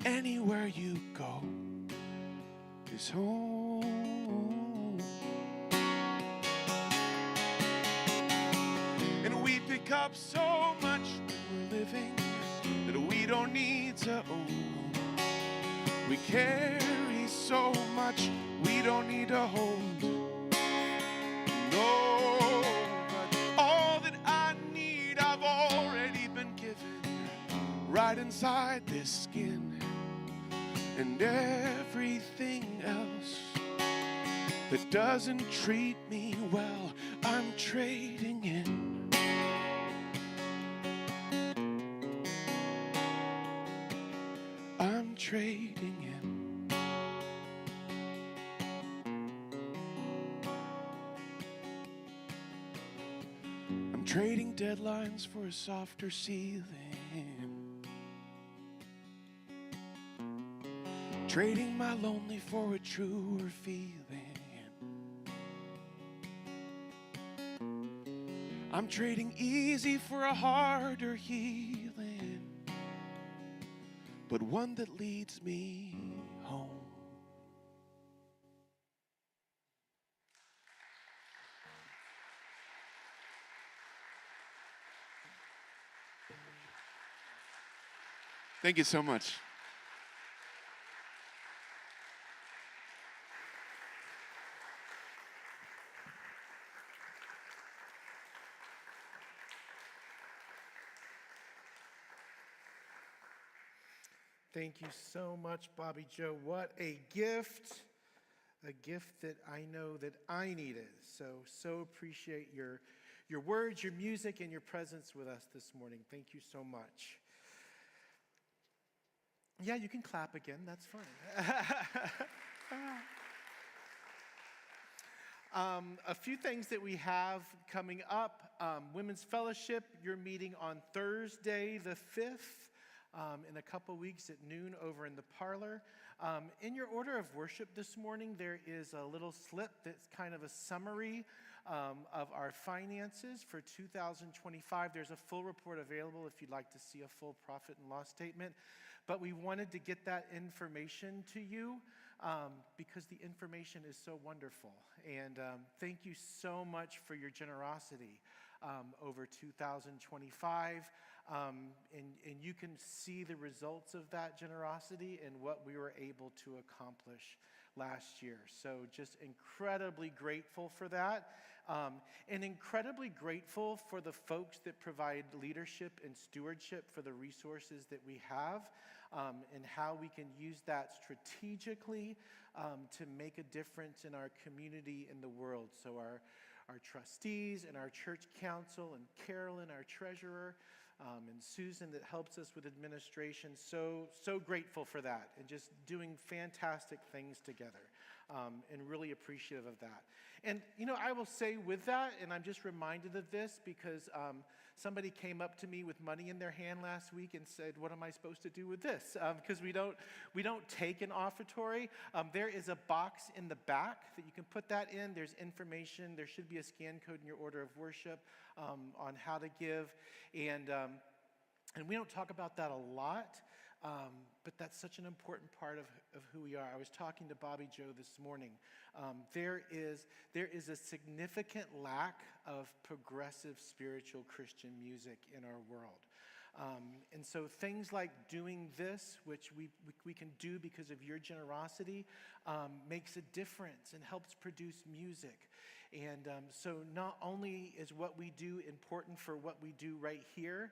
Anywhere you go is home. And we pick up so much when we're living that we don't need to own. We carry so much we don't need to hold. No, but all that I need I've already been given right inside this skin. And everything else that doesn't treat me well, I'm trading in. I'm trading in. I'm trading deadlines for a softer ceiling. Trading my lonely for a truer feeling. I'm trading easy for a harder healing, but one that leads me home. Thank you so much. Thank you so much, Bobby Joe. What a gift that I know that I needed. So appreciate your words, your music, and your presence with us this morning. Thank you so much. Yeah, you can clap again. That's fine. A few things that we have coming up. Women's Fellowship, you're meeting on Thursday the 5th in a couple weeks at noon over in the parlor. In your order of worship this morning, there is a little slip that's kind of a summary of our finances for 2025. There's a full report available if you'd like to see a full profit and loss statement. But we wanted to get that information to you because the information is so wonderful. And thank you so much for your generosity over 2025. And you can see the results of that generosity and what we were able to accomplish last year. So just incredibly grateful for that. And incredibly grateful for the folks that provide leadership and stewardship for the resources that we have, and how we can use that strategically to make a difference in our community and the world. So our trustees and our church council and Carolyn, our treasurer, and Susan that helps us with administration, so grateful for that and just doing fantastic things together, and really appreciative of that. And, I will say with that, and I'm just reminded of this because somebody came up to me with money in their hand last week and said, what am I supposed to do with this? Because we don't take an offertory. There is a box in the back that you can put that in. There's information. There should be a scan code in your order of worship on how to give. And we don't talk about that a lot, but that's such an important part of who we are. I was talking to Bobby Joe this morning. There is a significant lack of progressive spiritual Christian music in our world. And so things like doing this, which we can do because of your generosity, makes a difference and helps produce music. And so not only is what we do important for what we do right here,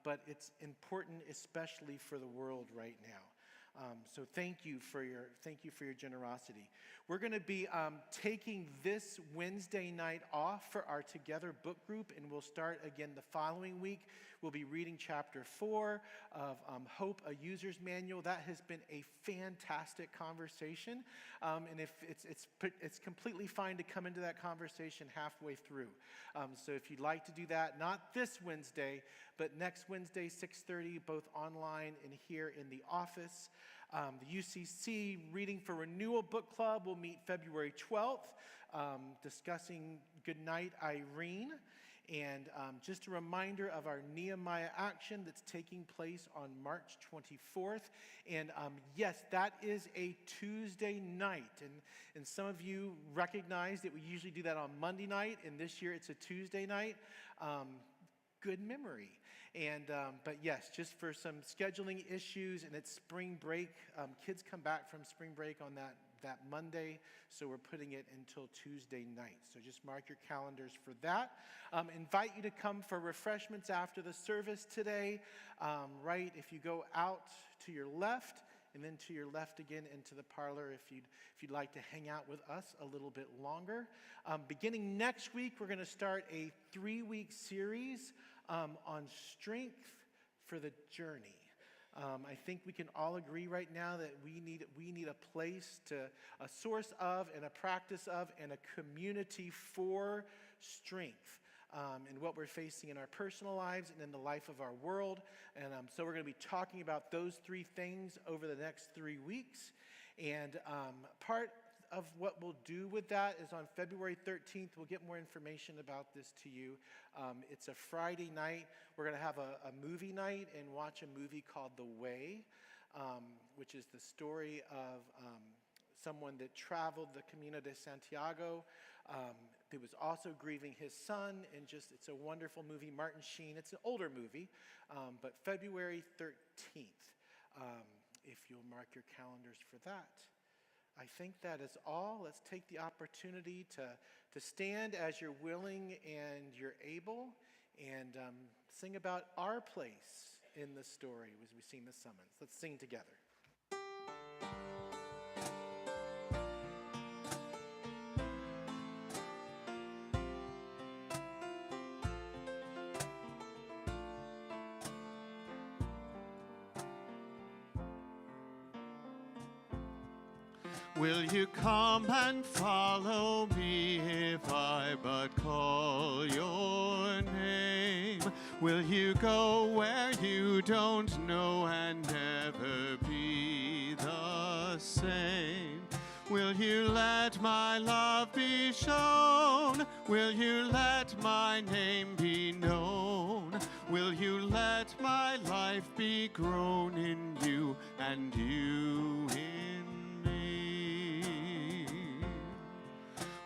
but it's important especially for the world right now. So thank you for your generosity. We're going to be taking this Wednesday night off for our Together book group, and we'll start again the following week. We'll be reading chapter 4 of Hope, a User's Manual. That has been a fantastic conversation, and if it's completely fine to come into that conversation halfway through. So if you'd like to do that, not this Wednesday, but next Wednesday, 6:30, both online and here in the office. The UCC Reading for Renewal Book Club will meet February 12th, discussing Goodnight, Irene. And just a reminder of our Nehemiah action that's taking place on March 24th. And yes, that is a Tuesday night. And some of you recognize that we usually do that on Monday night, and this year it's a Tuesday night. Good memory. And but yes, just for some scheduling issues, and it's spring break. Kids come back from spring break on that Monday, so we're putting it until Tuesday night. So just mark your calendars for that. Invite you to come for refreshments after the service today. Right, if you go out to your left, and then to your left again into the parlor if you'd like to hang out with us a little bit longer. Beginning next week, we're going to start a 3-week series on strength for the journey. I think we can all agree right now that we need a place a source of and a practice of and a community for strength in what we're facing in our personal lives and in the life of our world. And so we're going to be talking about those 3 things over the next 3 weeks. And part of what we'll do with that is on February 13th, we'll get more information about this to you. It's a Friday night. We're going to have a movie night and watch a movie called The Way, which is the story of someone that traveled the Camino de Santiago, who was also grieving his son, and it's a wonderful movie. Martin Sheen, it's an older movie, but February 13th, if you'll mark your calendars for that. I think that is all. Let's take the opportunity to stand as you're willing and you're able, and sing about our place in the story as we sing the summons. Let's sing together. Will you come and follow me if I but call your name? Will you go where you don't know and never be the same? Will you let my love be shown? Will you let my name be known? Will you let my life be grown in you and you in me?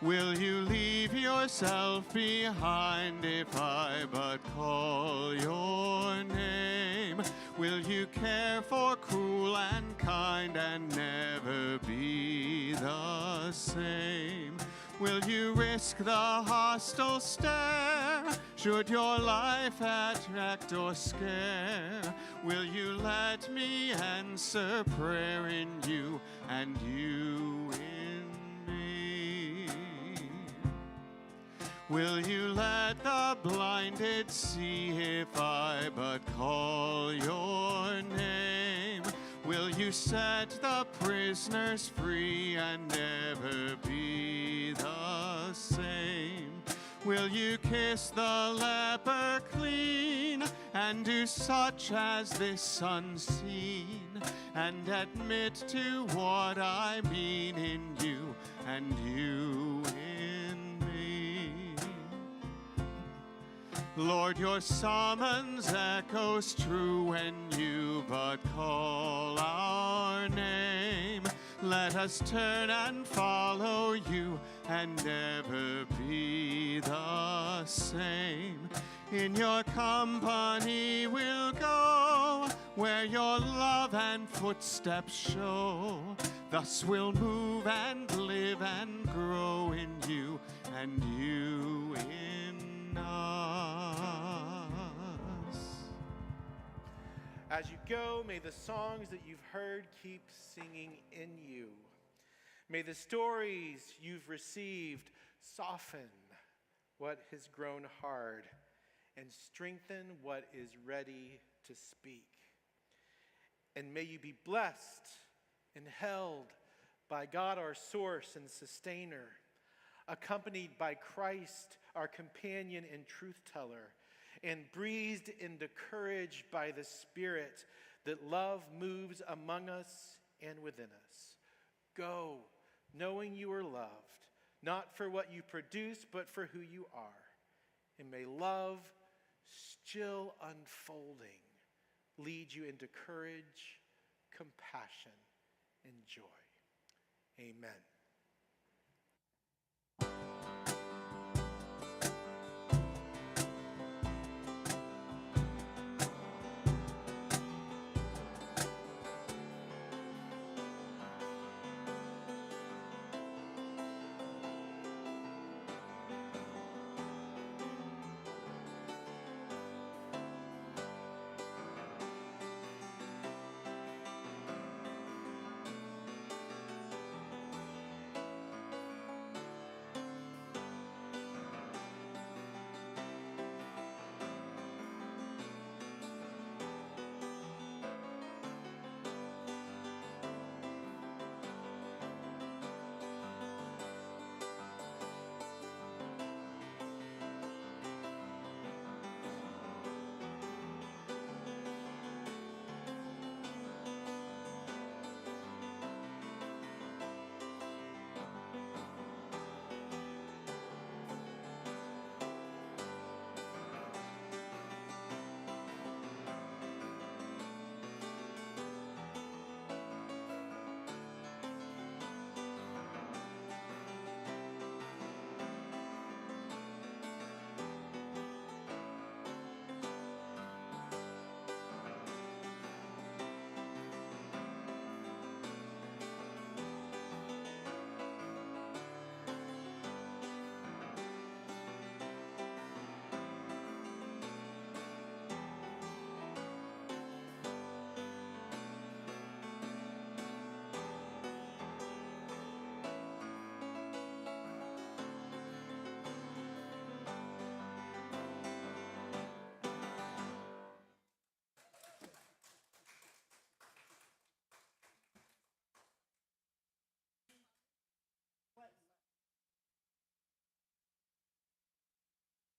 Will you leave yourself behind if I but call your name? Will you care for cruel and kind and never be the same? Will you risk the hostile stare? Should your life attract or scare? Will you let me answer prayer in you and you in me? Will you let the blinded see if I but call your name? Will you set the prisoners free and never be the same? Will you kiss the leper clean and do such as this unseen and admit to what I mean in you and you in me? Lord, your summons echoes true when you but call our name. Let us turn and follow you and never be the same. In your company we'll go where your love and footsteps show. Thus we'll move and live and grow in you and you in us. As you go, may the songs that you've heard keep singing in you. May the stories you've received soften what has grown hard and strengthen what is ready to speak. And may you be blessed and held by God, our source and sustainer, accompanied by Christ, our companion and truth teller, and breathed into courage by the Spirit, that love moves among us and within us. Go, knowing you are loved, not for what you produce, but for who you are. And may love, still unfolding, lead you into courage, compassion, and joy. Amen.